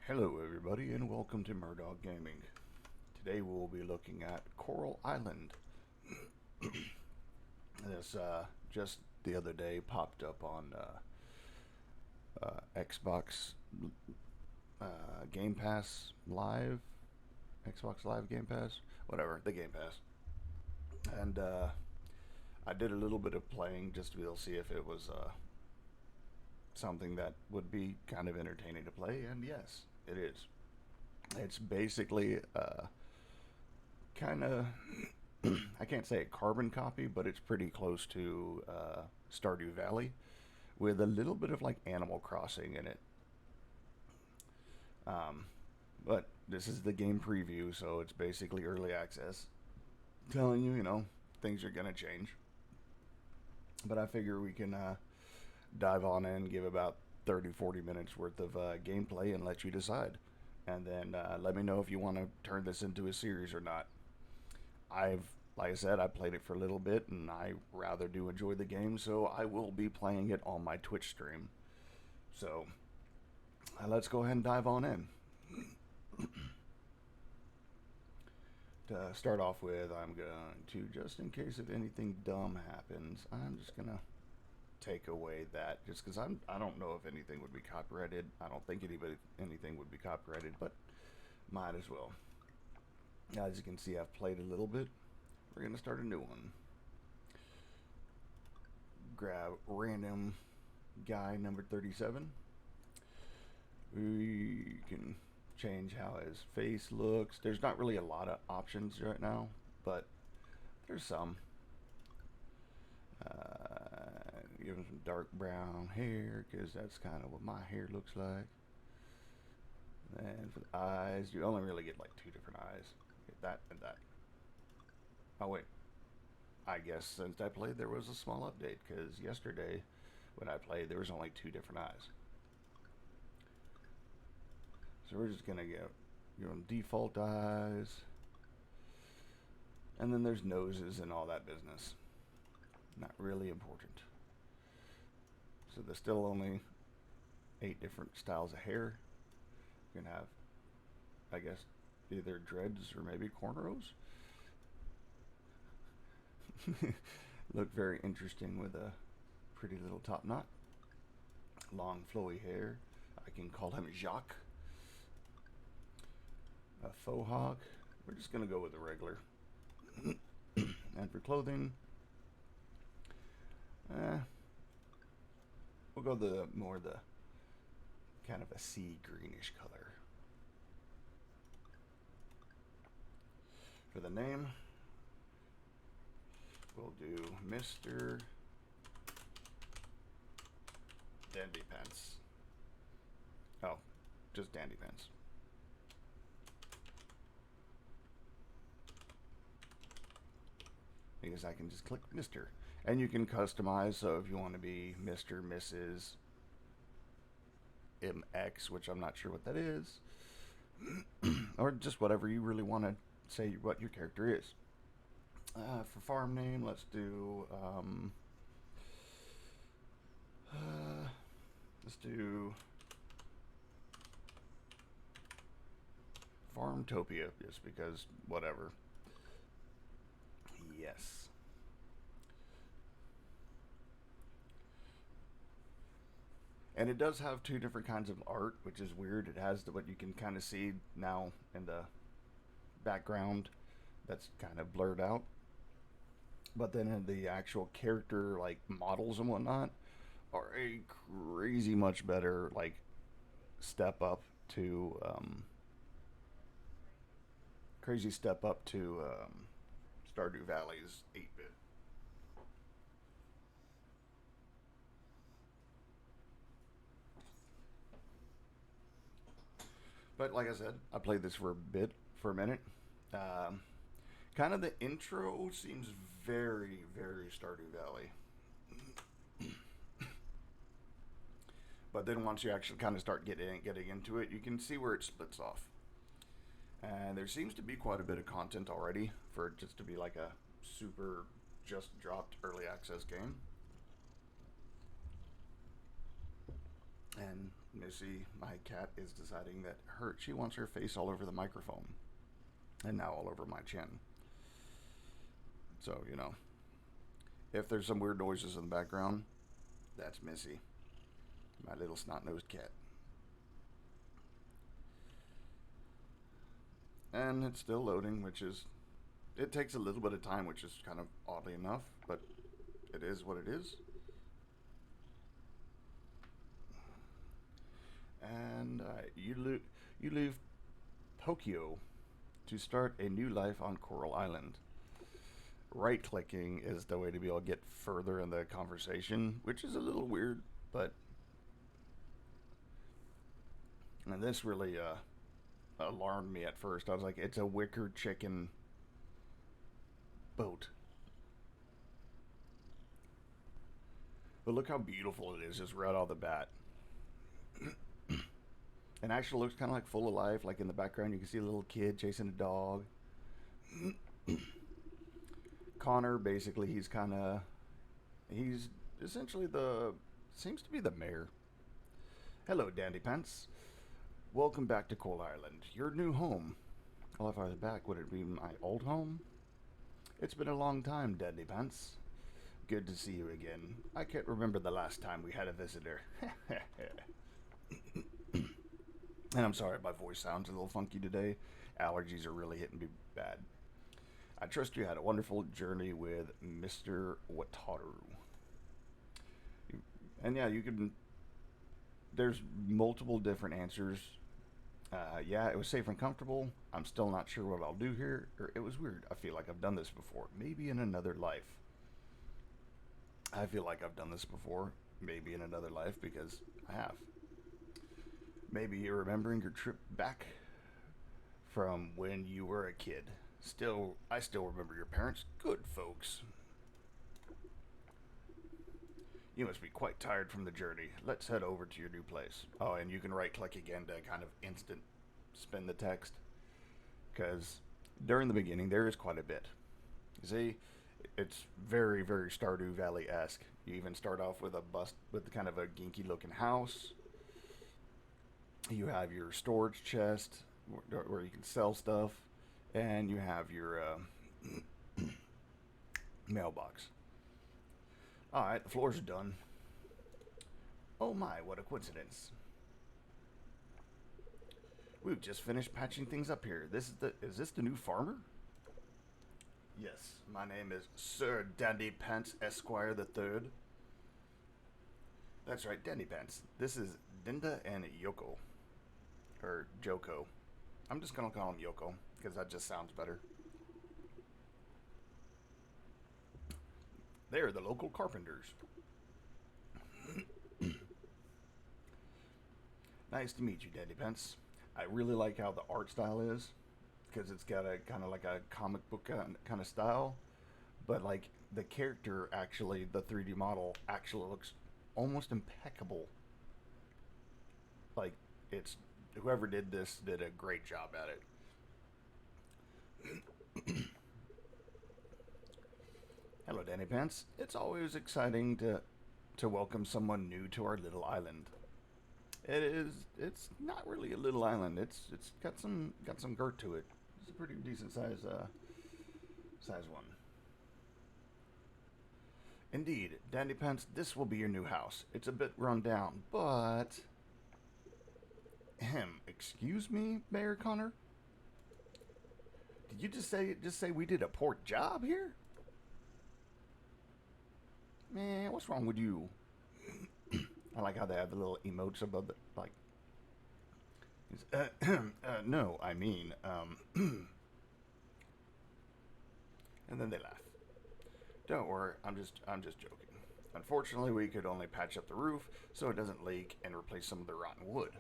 Hello everybody and welcome to Murdog Gaming. Today we'll be looking at Coral Island. This just the other day popped up on Xbox Game Pass Live, Xbox Live Game Pass, whatever, the Game Pass. And I did a little bit of playing just to be able to see if it was something that would be kind of entertaining to play, and yes, it is. It's basically kind of, I can't say a carbon copy, but it's pretty close to Stardew Valley with a little bit of like Animal Crossing in it. But this is the game preview, so it's basically early access. Telling you, things are going to change. But I figure we can dive on in, give about 30-40 minutes worth of gameplay and let you decide. And then let me know if you want to turn this into a series or not. Like I said, I played it for a little bit and I rather do enjoy the game, so I will be playing it on my Twitch stream. So let's go ahead and dive on in. To start off with, I'm going to, just in case if anything dumb happens, I'm just going to take away that, just because I don't know if anything would be copyrighted. I don't think anything would be copyrighted, but might as well. As you can see, I've played a little bit. We're going to start a new one. Grab random guy number 37. We can change how his face looks. There's not really a lot of options right now, but there's some. Give him some dark brown hair, because that's kind of what my hair looks like. And for the eyes, you only really get like two different eyes. Get that and that. Oh wait, I guess since I played there was a small update, because yesterday when I played there was only two different eyes. So we're just gonna get default eyes, and then there's noses and all that business. Not really important. So there's still only 8 different styles of hair. You can have, I guess, either dreads or maybe cornrows. Look very interesting with a pretty little top knot. Long flowy hair. I can call him Jacques. A faux hawk. We're just going to go with the regular. And for clothing, we'll go the kind of a sea greenish color. For the name, we'll do Mr. Dandy Pants. Oh, just Dandy Pants. Because I can just click Mr. And you can customize, so if you want to be Mr., Mrs., MX, which I'm not sure what that is, or just whatever you really want to say what your character is. For farm name, let's do Farmtopia, just because whatever. Yes. And it does have 2 different kinds of art, which is weird. It has what you can kind of see now in the background that's kind of blurred out. But then in the actual character, like models and whatnot, are a crazy much better, like, step up to, Stardew Valley's 8-bit. But like I said, I played this for a minute. Kind of the intro seems very, very Stardew Valley. But then once you actually kind of start getting into it, you can see where it splits off. And there seems to be quite a bit of content already for it just to be like a super just dropped early access game. And Missy, my cat, is deciding that she wants her face all over the microphone. And now all over my chin. So, if there's some weird noises in the background, that's Missy, my little snot-nosed cat. And it's still loading, it takes a little bit of time, which is kind of oddly enough, but it is what it is. And you leave Tokyo to start a new life on Coral Island. Right-clicking is the way to be able to get further in the conversation, which is a little weird, but... And this really alarmed me at first. I was like, it's a wicker chicken boat. But look how beautiful it is, just right off the bat. It actually looks kind of like full of life. Like in the background, you can see a little kid chasing a dog. Connor, basically, he's essentially seems to be the mayor. Hello, Dandy Pants. Welcome back to Coal Island, your new home. Well, if I was back, would it be my old home? It's been a long time, Dandy Pants. Good to see you again. I can't remember the last time we had a visitor. And I'm sorry, my voice sounds a little funky today. Allergies are really hitting me bad. I trust you had a wonderful journey with Mr. Wataru. And yeah, there's multiple different answers. Yeah, it was safe and comfortable. I'm still not sure what I'll do here. Or it was weird. I feel like I've done this before. Maybe in another life. I feel like I've done this before. Maybe in another life, because I have. Maybe you're remembering your trip back from when you were a kid. I still remember your parents. Good folks. You must be quite tired from the journey. Let's head over to your new place. Oh, and you can right-click again to kind of instant spin the text. Because during the beginning, there is quite a bit. You see, it's very, very Stardew Valley-esque. You even start off with with kind of a ginky-looking house. You have your storage chest where you can sell stuff. And you have your mailbox. Alright, the floors are done. Oh my, what a coincidence. We've just finished patching things up here. Is this the new farmer? Yes, my name is Sir Dandy Pants Esquire the Third. That's right, Dandy Pants. This is Dinda and Yoko. Or Joko. I'm just gonna call him Yoko, because that just sounds better. They're the local carpenters. Nice to meet you, Dandy Pants. I really like how the art style is, because it's got a kind of like a comic book kind of style, but like the character actually, the 3D model actually looks almost impeccable. Like whoever did this did a great job at it. Hello, Danny Pants. It's always exciting to welcome someone new to our little island. It's not really a little island. It's got some girth to it. It's a pretty decent size one. Indeed, Dandy Pants, this will be your new house. It's a bit run down, but excuse me, Mayor Connor? Did you just say we did a poor job here? Man, what's wrong with you? I like how they have the little emotes above the, like, no, I mean, and then they laugh. Don't worry, I'm just joking. Unfortunately, we could only patch up the roof so it doesn't leak and replace some of the rotten wood.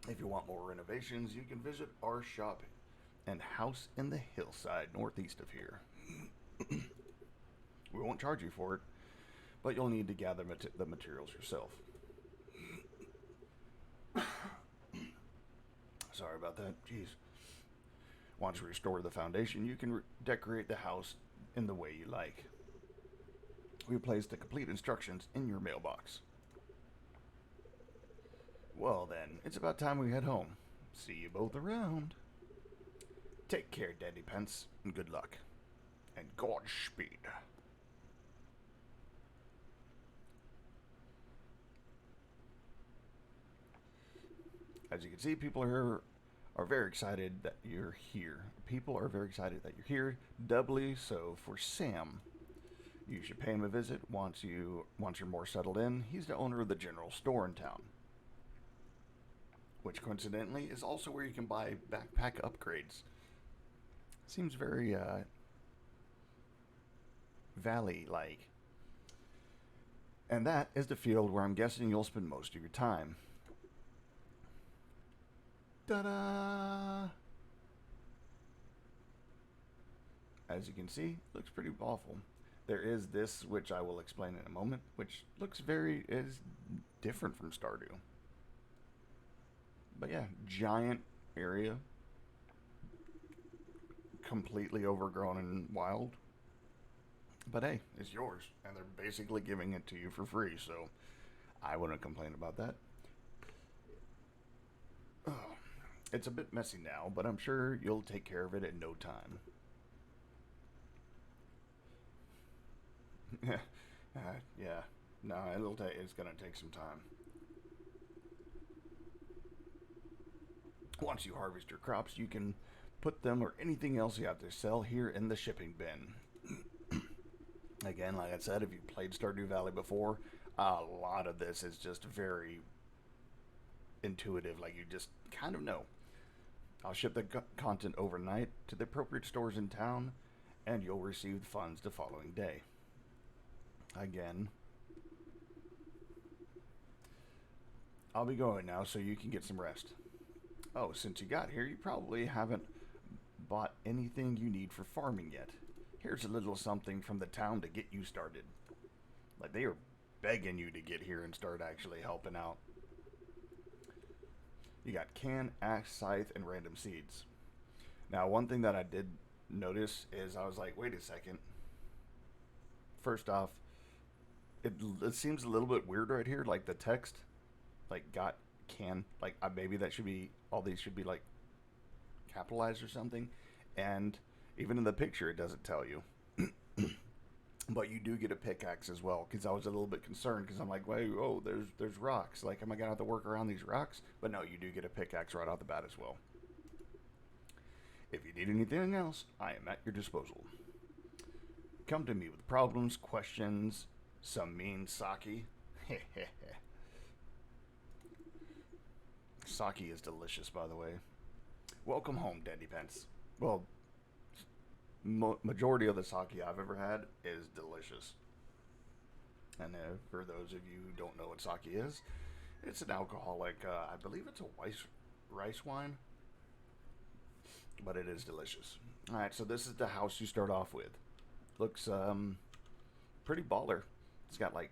If you want more renovations, you can visit our shop and house in the hillside northeast of here. We won't charge you for it, but you'll need to gather the materials yourself. Sorry about that. Jeez. Once we restore the foundation, you can decorate the house in the way you like. We placed the complete instructions in your mailbox. Well then, it's about time we head home. See you both around. Take care, Daddy Pence, and good luck. And Godspeed. As you can see, people are very excited that you're here. People are very excited that you're here. Doubly so for Sam. You should pay him a visit once you're more settled in. He's the owner of the general store in town, which coincidentally is also where you can buy backpack upgrades. Seems very valley-like. And that is the field where I'm guessing you'll spend most of your time. Ta-da! As you can see, looks pretty awful. There is this, which I will explain in a moment, which is different from Stardew. But yeah, giant area, completely overgrown and wild. But hey, it's yours, and they're basically giving it to you for free, so I wouldn't complain about that. Oh, it's a bit messy now, but I'm sure you'll take care of it in no time. Yeah, no, it's gonna take some time. Once you harvest your crops, you can put them or anything else you have to sell here in the shipping bin. Again, like I said, if you played Stardew Valley before, a lot of this is just very intuitive, like you just kind of know. I'll ship the content overnight to the appropriate stores in town, and you'll receive the funds the following day. Again, I'll be going now so you can get some rest. Oh, since you got here, you probably haven't bought anything you need for farming yet. Here's a little something from the town to get you started. Like, they are begging you to get here and start actually helping out. You got can, axe, scythe, and random seeds. Now, one thing that I did notice is I was like, wait a second. First off, it seems a little bit weird right here, like the text, like got, can, like maybe that should be, all these should be like capitalized or something, and even in the picture it doesn't tell you. But you do get a pickaxe as well, because I was a little bit concerned, because I'm like, wait, oh, there's rocks, like am I gonna have to work around these rocks? But no, you do get a pickaxe right off the bat as well. If you need anything else, I am at your disposal. Come to me with problems, questions, some mean sake. Sake is delicious, by the way. Welcome home, Daddy Pence. Well, majority of the sake I've ever had is delicious. And for those of you who don't know what sake is, it's an alcoholic, I believe it's a rice wine, but it is delicious. Alright, so this is the house you start off with. Looks pretty baller. It's got like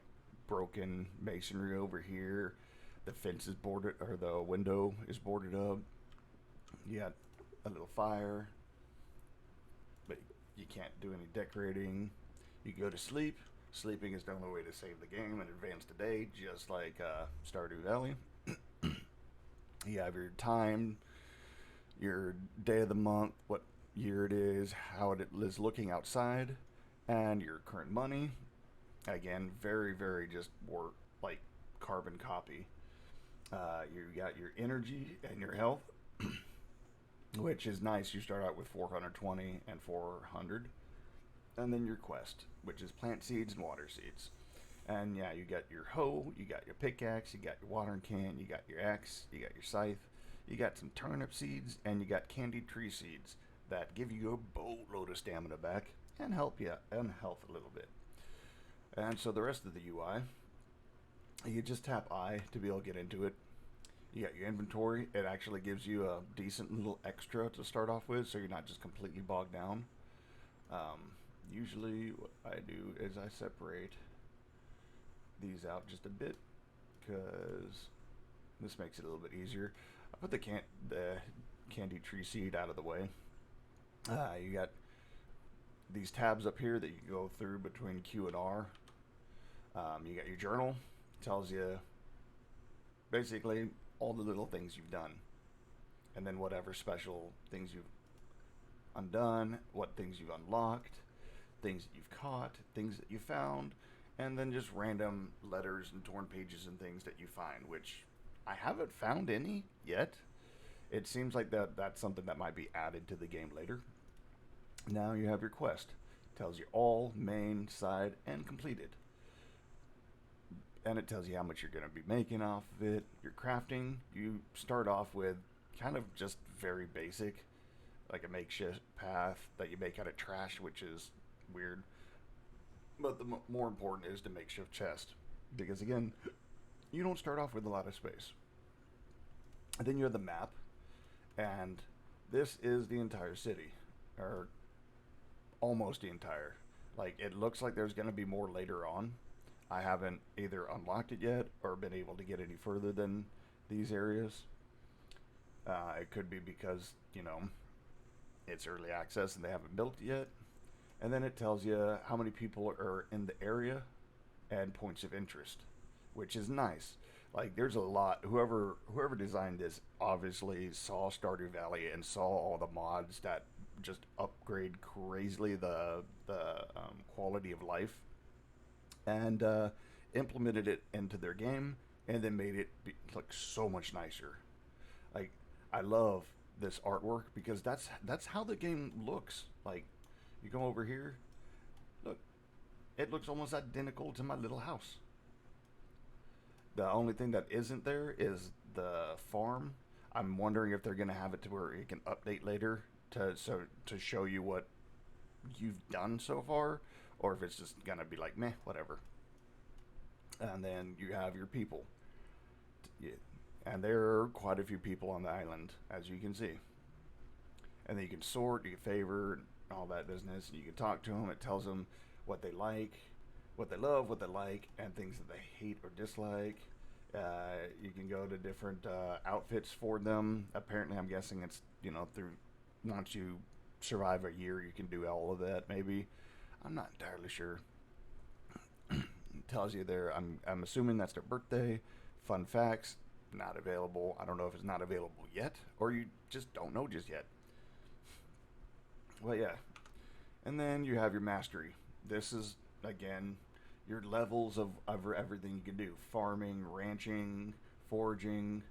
broken masonry over here. The fence is boarded, or the window is boarded up. You got a little fire, but you can't do any decorating. You go to sleep. Sleeping is the only way to save the game and advance the day, just like Stardew Valley. You have your time, your day of the month, what year it is, how it is looking outside, and your current money. Again, very, very just more like carbon copy. You got your energy and your health, which is nice. You start out with 420 and 400. And then your quest, which is plant seeds and water seeds. And yeah, you got your hoe, you got your pickaxe, you got your watering can, you got your axe, you got your scythe, you got some turnip seeds, and you got candied tree seeds that give you a boatload of stamina back and help you and health a little bit. And so the rest of the UI, you just tap I to be able to get into it. You got your inventory. It actually gives you a decent little extra to start off with, so you're not just completely bogged down. Usually what I do is I separate these out just a bit, because this makes it a little bit easier. I put the candy tree seed out of the way. You got these tabs up here that you can go through between Q and R You got your journal, tells you basically all the little things you've done, and then whatever special things you've undone, what things you've unlocked, things that you've caught, things that you found, and then just random letters and torn pages and things that you find, which I haven't found any yet. It seems like that's something that might be added to the game later. Now you have your quest. Tells you all, main, side, and completed. And it tells you how much you're going to be making off of it. Your crafting, you start off with kind of just very basic, like a makeshift path that you make out of trash, which is weird. But the more important is the makeshift chest. Because again, you don't start off with a lot of space. And then you have the map, and this is the entire city, or almost the entire. Like, it looks like there's going to be more later on. I haven't either unlocked it yet or been able to get any further than these areas. It could be because, it's early access and they haven't built it yet. And then it tells you how many people are in the area and points of interest, which is nice. Like, there's a lot. Whoever designed this obviously saw Stardew Valley and saw all the mods that just upgrade crazily the quality of life, and implemented it into their game, and then made it look so much nicer. Like, I love this artwork because that's how the game looks. Like, you come over here, look, it looks almost identical to my little house. The only thing that isn't there is the farm. I'm wondering if they're going to have it to where it can update later to show you what you've done so far, or if it's just going to be like, meh, whatever. And then you have your people. And there are quite a few people on the island, as you can see. And then you can sort, you can favor, and all that business. And you can talk to them. It tells them what they like, what they love, what they like, and things that they hate or dislike. You can go to different outfits for them. Apparently, I'm guessing it's, through once you survive a year, you can do all of that, maybe. I'm not entirely sure. It tells you there, I'm assuming that's their birthday. Fun facts, not available. I don't know if it's not available yet, or you just don't know just yet. Well, yeah. And then you have your mastery. This is, again, your levels of everything you can do. Farming, ranching, foraging,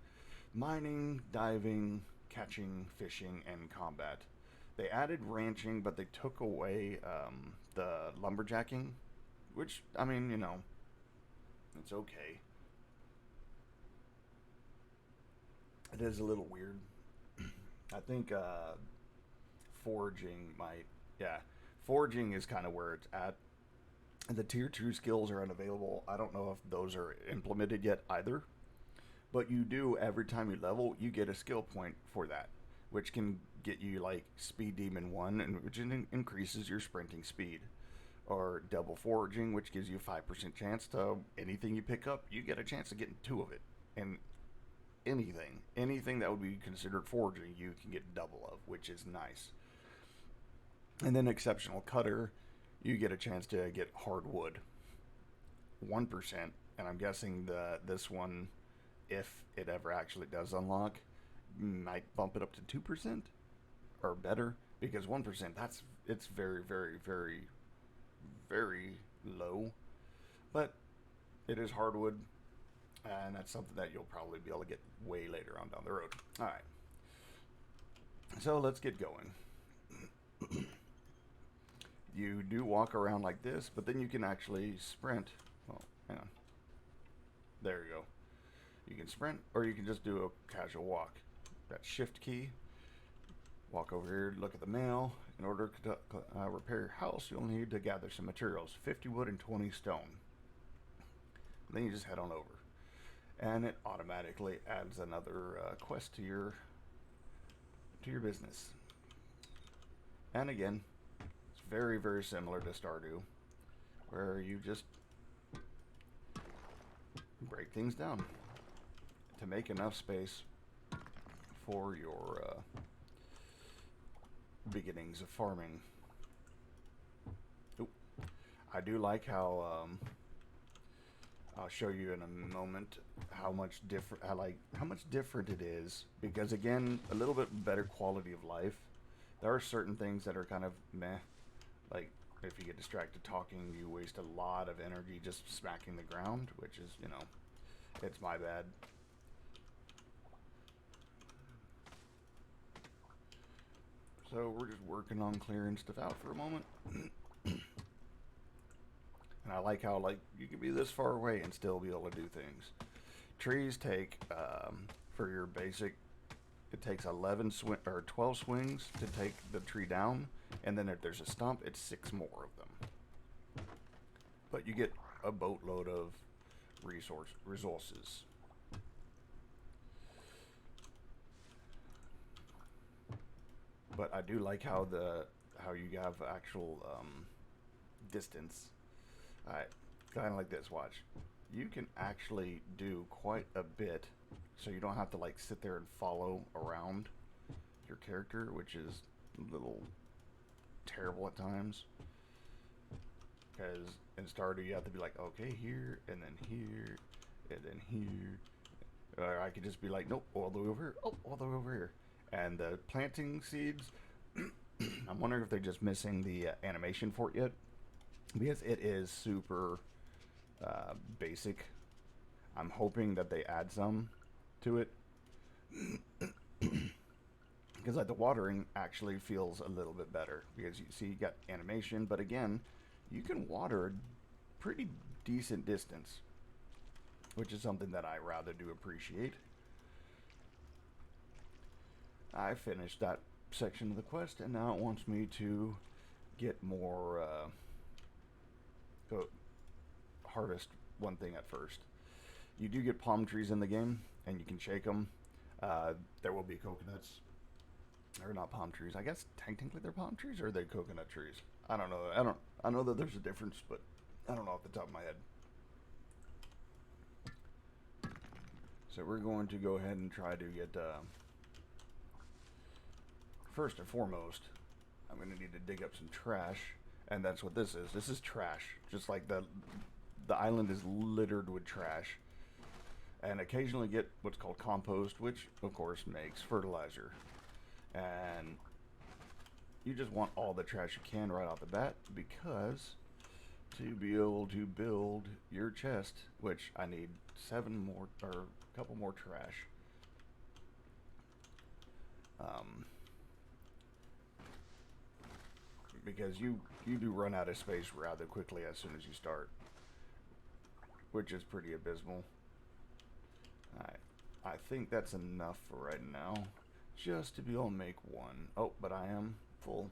mining, diving, catching, fishing, and combat. They added ranching, but they took away the lumberjacking, which, I mean, it's okay. It is a little weird. I think foraging might, yeah. Foraging is kind of where it's at. The tier 2 skills are unavailable. I don't know if those are implemented yet either. But you do, every time you level, you get a skill point for that, which can get you like Speed Demon 1, and which increases your sprinting speed. Or double foraging, which gives you a 5% chance to anything you pick up, you get a chance of getting 2 of it. And anything that would be considered foraging, you can get double of, which is nice. And then exceptional cutter, you get a chance to get hardwood 1%, and I'm guessing this one, if it ever actually does unlock, might bump it up to 2% or better, because 1%, it's very, very, very, very low, but it is hardwood, and that's something that you'll probably be able to get way later on down the road. All right, so let's get going. You do walk around like this, but then you can actually sprint. Well, hang on. There you go. You can sprint, or you can just do a casual walk. That shift key. Walk over here, look at the mail. In order to repair your house, you'll need to gather some materials. 50 wood and 20 stone. And then you just head on over. And it automatically adds another quest to your business. And again, it's very, very similar to Stardew, where you just break things down to make enough space for your beginnings of farming. Oop. I do like how I'll show you in a moment how much different it is, because again, a little bit better quality of life. There are certain things that are kind of meh, like if you get distracted talking, you waste a lot of energy just smacking the ground, which is, you know, it's my bad. So we're just working on clearing stuff out for a moment. And I like how, like, you can be this far away and still be able to do things. Trees take, for your basic, it takes 12 swings to take the tree down, and then if there's a stump, it's 6 more of them. But you get a boatload of resources. But I do like how you have actual distance. Alright, kind of like this, watch. You can actually do quite a bit, so you don't have to like sit there and follow around your character, which is a little terrible at times. Because in Stardew you have to be like, okay, here, and then here, and then here. Or I could just be like, nope, all the way over here, oh, all the way over here. And the planting seeds, I'm wondering if they're just missing the animation for it yet. Because it is super basic. I'm hoping that they add some to it. Because like the watering actually feels a little bit better. Because you see you got animation, but again, you can water a pretty decent distance. Which is something that I rather do appreciate. I finished that section of the quest, and now it wants me to get more... go harvest one thing at first. You do get palm trees in the game, and you can shake them. There will be coconuts. They're not palm trees. I guess technically they're palm trees, or are they coconut trees? I don't know. I know that there's a difference, but I don't know off the top of my head. So we're going to go ahead and try to get first and foremost, I'm going to need to dig up some trash. And that's what this is. This is trash. Just like the island is littered with trash. And occasionally get what's called compost, which of course makes fertilizer. And you just want all the trash you can right off the bat, because to be able to build your chest, which I need 7 more, or a couple more trash. Because you do run out of space rather quickly as soon as you start, which is pretty abysmal. I think that's enough for right now, just to be able to make one. Oh, but I am full.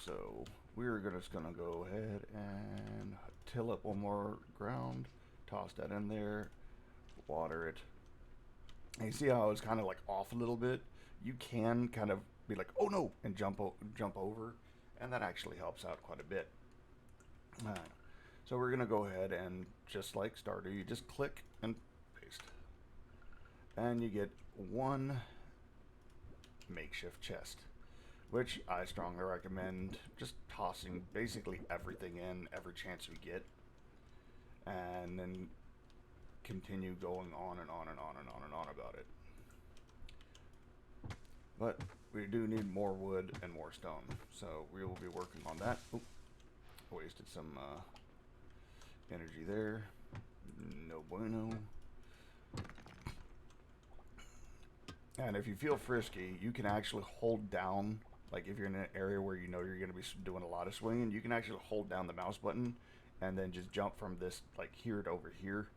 So we're just gonna go ahead and till up one more ground, toss that in there, water it. And you see how I was kind of like off a little bit? You can kind of be like, oh no, and jump over, and that actually helps out quite a bit. Alright, so we're gonna go ahead and just like Stardew, you just click and paste, and you get one makeshift chest, which I strongly recommend just tossing basically everything in every chance we get, and then continue going on and on and on and on and on about it. But we do need more wood and more stone, so we will be working on that. Oop, wasted some energy there. No bueno. And if you feel frisky, you can actually hold down, like if you're in an area where you know you're going to be doing a lot of swinging, you can actually hold down the mouse button and then just jump from this, like here to over here.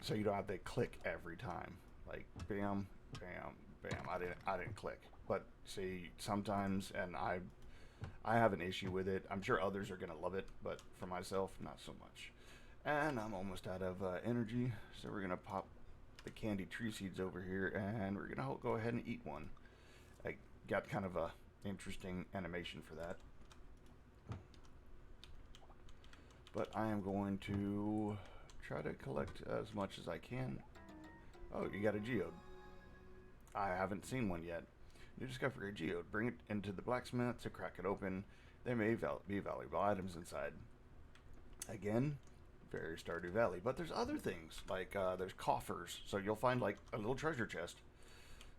So you don't have to click every time. Like bam, bam, bam. I didn't click. But see, sometimes, and I have an issue with it. I'm sure others are gonna love it, but for myself, not so much. And I'm almost out of energy, so we're gonna pop the candy tree seeds over here, and we're gonna go ahead and eat one. I got kind of a interesting animation for that. But I am going to try to collect as much as I can. Oh, you got a geode. I haven't seen one yet. New discovery, a geode. Bring it into the blacksmith to crack it open. There may be valuable items inside. Again, very Stardew Valley. But there's other things, like there's coffers. So you'll find like a little treasure chest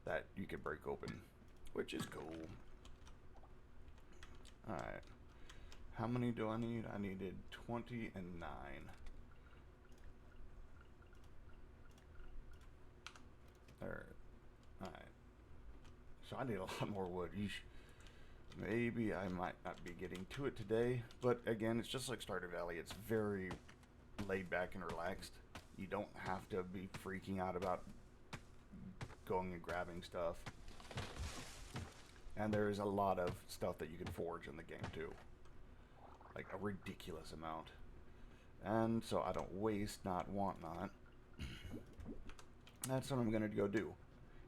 that you can break open, which is cool. Alright. How many do I need? I needed 20 and 9. Alright. So I need a lot more wood. Yeesh. Maybe I might not be getting to it today, but again, it's just like Stardew Valley. It's very laid back and relaxed. You don't have to be freaking out about going and grabbing stuff. And there is a lot of stuff that you can forge in the game too. Like a ridiculous amount. And so I don't waste, not want not. That's what I'm going to go do.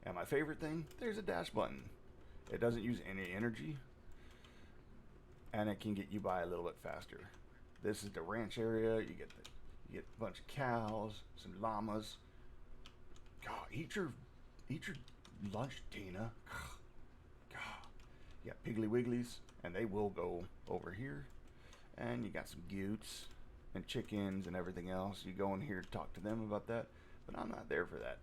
And my favorite thing, there's a dash button. It doesn't use any energy. And it can get you by a little bit faster. This is the ranch area. You get a bunch of cows, some llamas. God, eat your lunch, Tina. God. You got Piggly Wigglies, and they will go over here. And you got some goats and chickens and everything else. You go in here to talk to them about that, but I'm not there for that.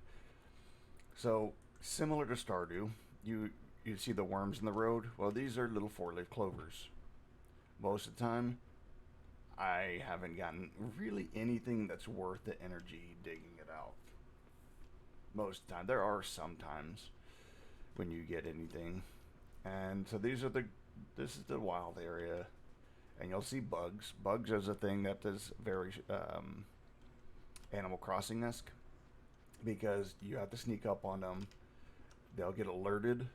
So, similar to Stardew, you see the worms in the road? Well, these are little 4-leaf clovers. Most of the time, I haven't gotten really anything that's worth the energy digging it out. Most of the time. There are some times when you get anything. And so this is the wild area. And you'll see bugs. Bugs is a thing that is very Animal Crossing-esque. Because you have to sneak up on them. They'll get alerted.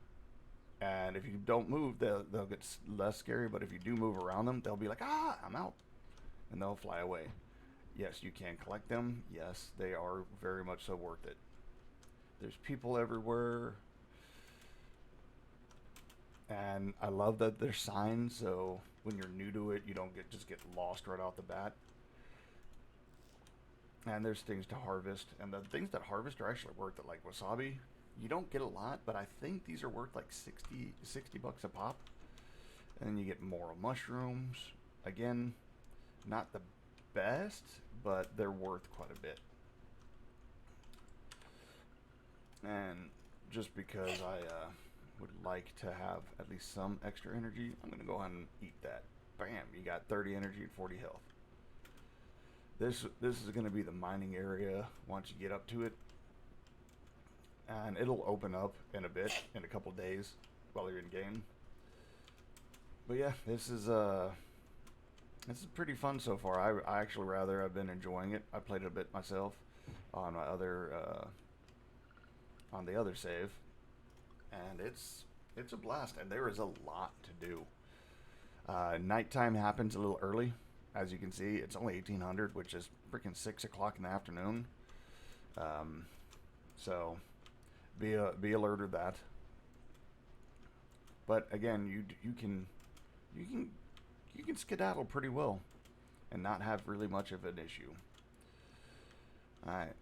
And if you don't move, they'll get less scary. But if you do move around them, they'll be like, ah, I'm out. And they'll fly away. Yes, you can collect them. Yes, they are very much so worth it. There's people everywhere. And I love that there's signs, so when you're new to it, you don't just get lost right off the bat. And there's things to harvest. And the things that harvest are actually worth it. Like wasabi, you don't get a lot, but I think these are worth like 60 bucks a pop. And then you get more mushrooms. Again, not the best, but they're worth quite a bit. And just because I would like to have at least some extra energy, I'm going to go ahead and eat that. Bam, you got 30 energy and 40 health. This is going to be the mining area once you get up to it. And it'll open up in a bit, in a couple days, while you're in game. But yeah, this is pretty fun so far. I actually rather have been enjoying it. I played it a bit myself on my other on the other save, and it's a blast. And there is a lot to do. Nighttime happens a little early, as you can see. It's only 1800, which is freaking 6 o'clock in the afternoon. So be alert of that. But again, you can skedaddle pretty well and not have really much of an issue. Alright.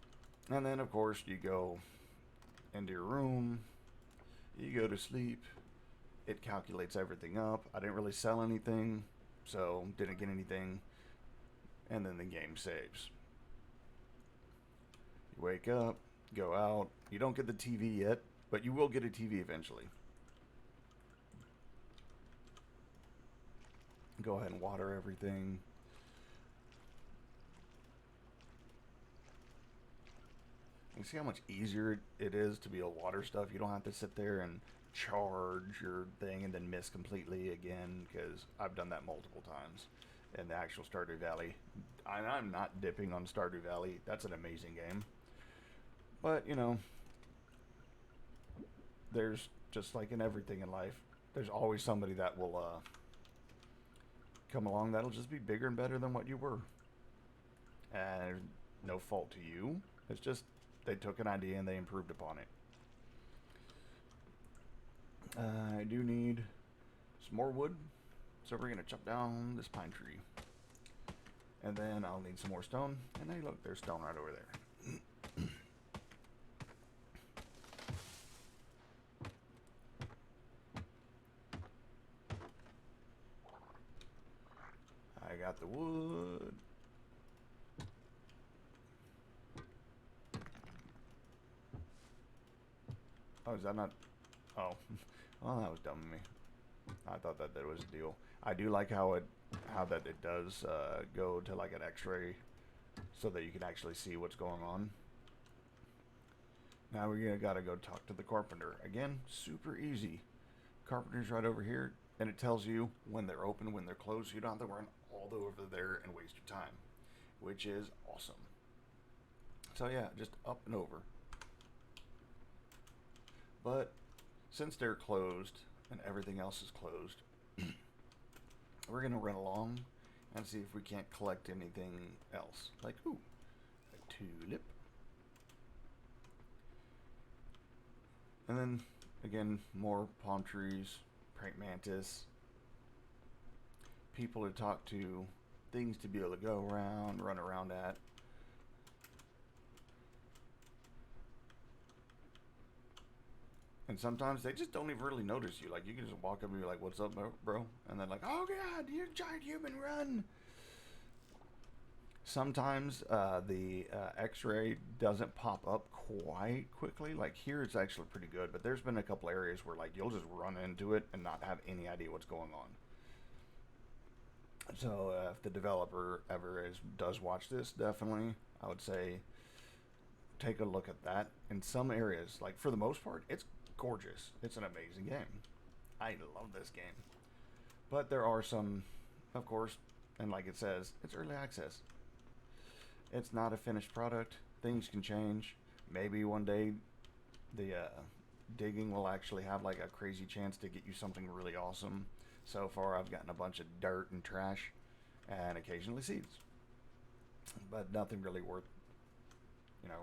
And then, of course, you go into your room. You go to sleep. It calculates everything up. I didn't really sell anything, so didn't get anything. And then the game saves. You wake up, go out. You don't get the TV yet, but you will get a TV eventually. Go ahead and water everything. You see how much easier it is to be able to water stuff? You don't have to sit there and charge your thing and then miss completely again, because I've done that multiple times in the actual Stardew Valley. I'm not dipping on Stardew Valley. That's an amazing game. But, you know, there's, just like in everything in life, there's always somebody that will come along that'll just be bigger and better than what you were. And no fault to you. It's just they took an idea and they improved upon it. I do need some more wood, so we're gonna chop down this pine tree. And then I'll need some more stone. And hey, look, there's stone right over there. wood. Oh, is that not? Oh, well, that was dumb of me. I thought that was a deal. I do like how that it does go to like an X-ray, so that you can actually see what's going on. Now we're gotta go talk to the carpenter again. Super easy. Carpenter's right over here, and it tells you when they're open, when they're closed. You don't have to run all the way over there and waste your time, which is awesome. So yeah, just up and over. But since they're closed and everything else is closed, we're gonna run along and see if we can't collect anything else. Like, ooh, a tulip. And then again, more palm trees, praying mantis, people to talk to, things to be able to go around, run around at. And sometimes they just don't even really notice you. Like, you can just walk up and be like, "What's up, bro?" And then like, "Oh God, you're a giant human, run!" Sometimes the X-ray doesn't pop up quite quickly. Like here, it's actually pretty good. But there's been a couple areas where like you'll just run into it and not have any idea what's going on. So if the developer ever does watch this, definitely I would say take a look at that. In some areas, like for the most part, it's gorgeous. It's an amazing game. I love this game. But there are some, of course, and like it says, it's early access. It's not a finished product. Things can change. Maybe one day the digging will actually have like a crazy chance to get you something really awesome. So far I've gotten a bunch of dirt and trash and occasionally seeds. But nothing really worth,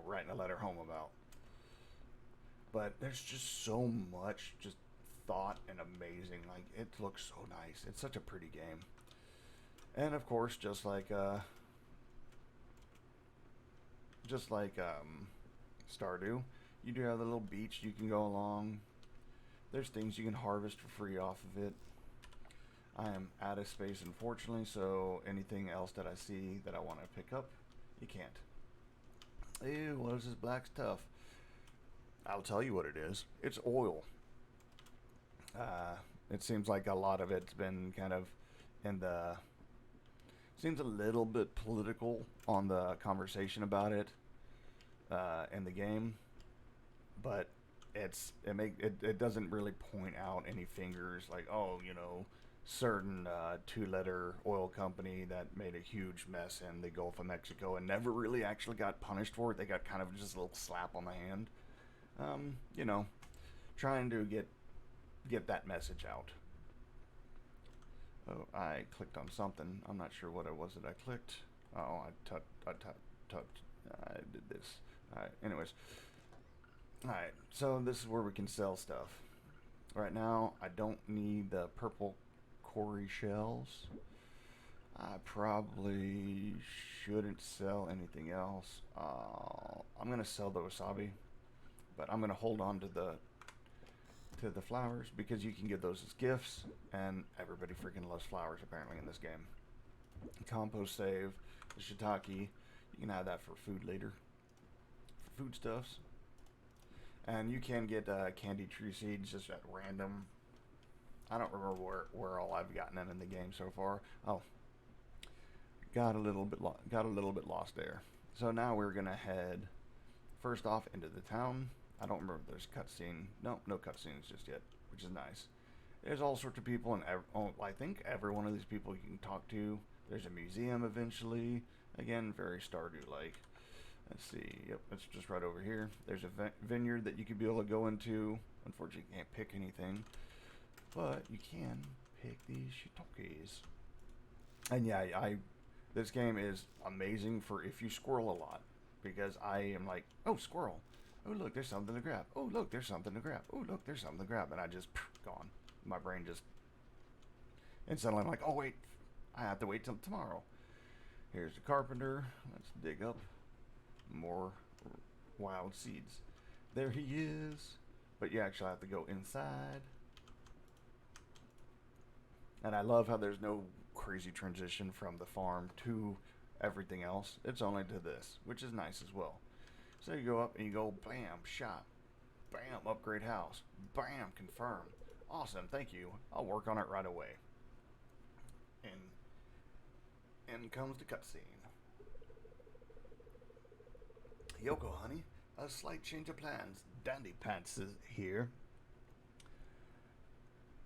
writing a letter home about. But there's just so much just thought and amazing. Like, it looks so nice. It's such a pretty game. And of course, just like Stardew, you do have the little beach you can go along. There's things you can harvest for free off of it. I am out of space, unfortunately, so anything else that I see that I want to pick up, you can't. Ew, what is this black stuff? I'll tell you what it is. It's oil. It seems like a lot of it's been kind of in the... Seems a little bit political on the conversation about it in the game, but it doesn't really point out any fingers like, oh, certain two-letter oil company that made a huge mess in the Gulf of Mexico and never really actually got punished for it. They got kind of just a little slap on the hand. Trying to get that message out. Oh, I clicked on something. I'm not sure what it was that I clicked. Oh, I did this. Alright, anyways. Alright, so this is where we can sell stuff. Right now, I don't need the purple Cory shells. I probably shouldn't sell anything else. I'm going to sell the wasabi, but I'm going to hold on to the flowers because you can give those as gifts, and everybody freaking loves flowers apparently in this game. Compost save, the shiitake, you can add that for food later, for foodstuffs. And you can get candy tree seeds just at random. I don't remember where all I've gotten in the game so far. Oh, got a little bit lost there. So now we're gonna head first off into the town. I don't remember if there's a cutscene. No cutscenes just yet, which is nice. There's all sorts of people, and I think every one of these people you can talk to. There's a museum eventually. Again, very Stardew-like. Let's see. Yep, it's just right over here. There's a vineyard that you could be able to go into. Unfortunately, you can't pick anything, but you can pick these shiitakes. And yeah, this game is amazing for if you squirrel a lot, because I am like, oh, squirrel. Oh, look, there's something to grab. Oh, look, there's something to grab. Oh, look, there's something to grab. And I just, gone. My brain just... And suddenly I'm like, oh, wait. I have to wait till tomorrow. Here's the carpenter. Let's dig up more wild seeds. There he is. But you actually have to go inside. And I love how there's no crazy transition from the farm to everything else. It's only to this, which is nice as well. So you go up and you go, bam, shop. Bam, upgrade house. Bam, confirm. Awesome, thank you. I'll work on it right away. And in comes the cutscene. Yoko, honey, a slight change of plans. Dandy Pants is here.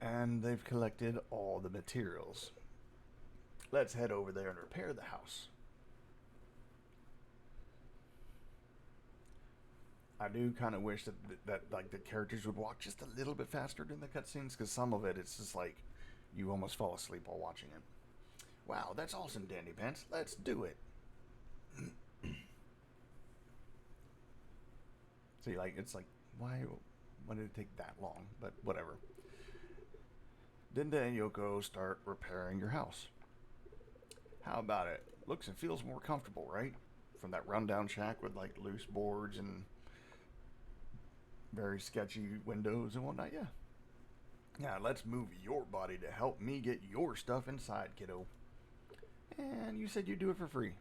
And they've collected all the materials. Let's head over there and repair the house. I do kind of wish that like the characters would walk just a little bit faster during the cutscenes, because some of it, it's just like you almost fall asleep while watching it. Wow, that's awesome, Dandy Pants. Let's do it. See, like, it's like, why did it take that long? But whatever. Dinda and Yoko start repairing your house. How about it? Looks and feels more comfortable, right? From that rundown shack with like loose boards and very sketchy windows and whatnot, yeah. Now let's move your body to help me get your stuff inside, kiddo. And you said you'd do it for free.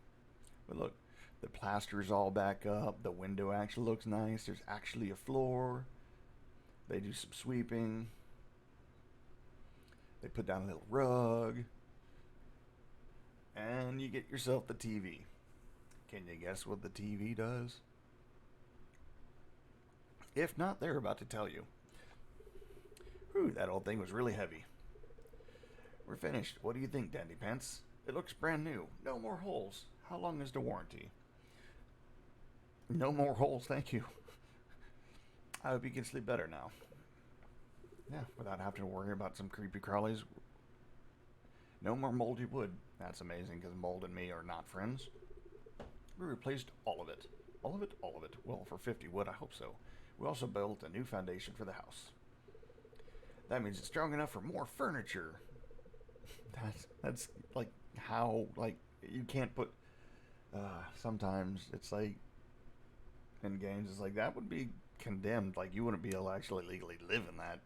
But look, the plaster's all back up. The window actually looks nice. There's actually a floor. They do some sweeping. They put down a little rug. And you get yourself the TV. Can you guess what the TV does? If not, they're about to tell you. Whew, that old thing was really heavy. We're finished. What do you think, Dandy Pants? It looks brand new. No more holes. How long is the warranty? No more holes, thank you. I hope you can sleep better now. Yeah, without having to worry about some creepy crawlies. No more moldy wood. That's amazing, because mold and me are not friends. We replaced all of it. All of it? All of it. Well, for 50 wood, I hope so. We also built a new foundation for the house. That means it's strong enough for more furniture. That's like how, like, you can't put... sometimes it's like, in games, it's like, that would be condemned. Like, you wouldn't be able to actually legally live in that.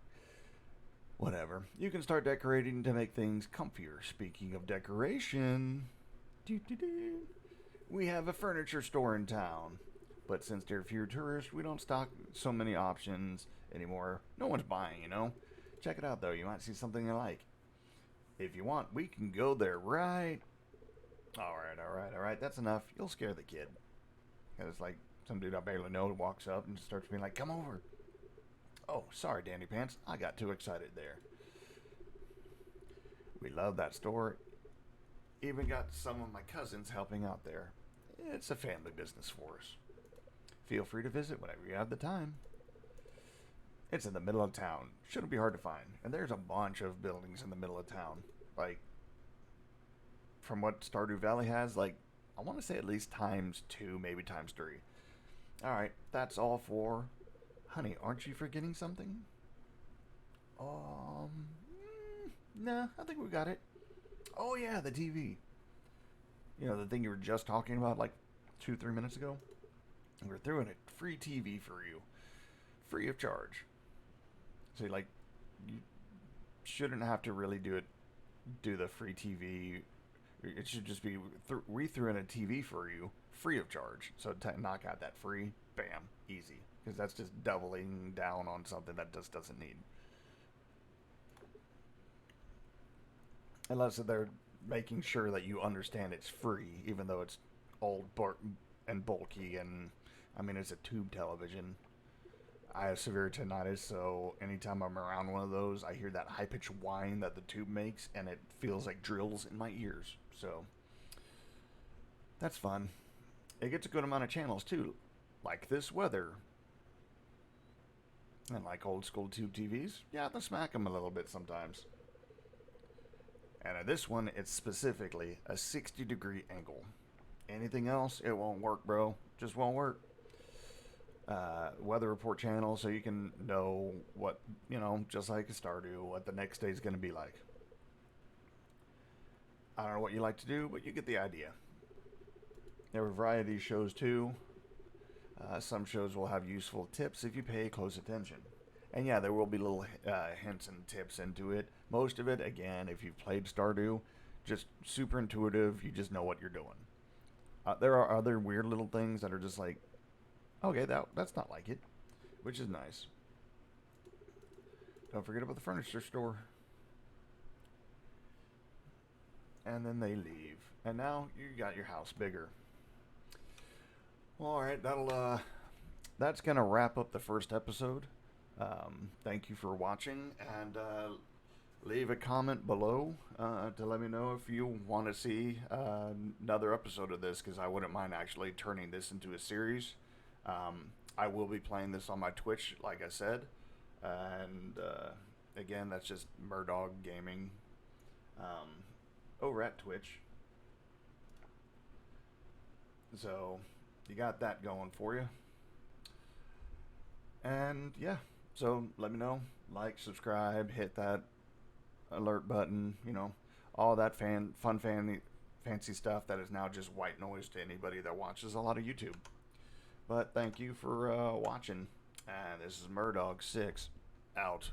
Whatever. You can start decorating to make things comfier. Speaking of decoration... We have a furniture store in town. But since there are fewer tourists, we don't stock so many options anymore. No one's buying, you know? Check it out, though. You might see something you like. If you want, we can go there, right? Alright. That's enough. You'll scare the kid. And it's like some dude I barely know walks up and starts being like, come over. Oh, sorry, Dandy Pants. I got too excited there. We love that store. Even got some of my cousins helping out there. It's a family business for us. Feel free to visit whenever you have the time. It's in the middle of town. Shouldn't be hard to find. And there's a bunch of buildings in the middle of town. Like, from what Stardew Valley has, like, I want to say at least ×2, maybe ×3. Alright, that's all for... Honey, aren't you forgetting something? Nah, I think we got it. Oh yeah, the TV. You know, the thing you were just talking about like 2-3 minutes ago? We're throwing a free TV for you. Free of charge. So, like, you shouldn't have to really do the free TV. It should just be, we threw in a TV for you, free of charge. So, to knock out that free, bam, easy. Because that's just doubling down on something that just doesn't need. Unless they're making sure that you understand it's free, even though it's old and bulky, and, I mean, it's a tube television. I have severe tinnitus, so anytime I'm around one of those, I hear that high-pitched whine that the tube makes, and it feels like drills in my ears. So, that's fun. It gets a good amount of channels, too. Like this weather. And like old-school tube TVs, yeah, they smack them a little bit sometimes. And in this one, it's specifically a 60-degree angle. Anything else, it won't work, bro. Just won't work. Weather report channel, so you can know what, you know, just like a Stardew, what the next day is going to be like. I don't know what you like to do, but you get the idea. There are a variety of shows too. Some shows will have useful tips if you pay close attention. And yeah, there will be little hints and tips into it. Most of it, again, if you've played Stardew, just super intuitive. You just know what you're doing. There are other weird little things that are just like, okay, that's not like it, which is nice. Don't forget about the furniture store. And then they leave. And now you got your house bigger. All right, that's gonna wrap up the first episode. Thank you for watching, and leave a comment below to let me know if you want to see another episode of this, because I wouldn't mind actually turning this into a series. I will be playing this on my Twitch, like I said, and again, that's just Murdog Gaming over at Twitch. So you got that going for you. And yeah, so let me know. Like, subscribe, hit that alert button, all that fancy stuff that is now just white noise to anybody that watches a lot of YouTube. But thank you for watching. And this is Murdog 6 out.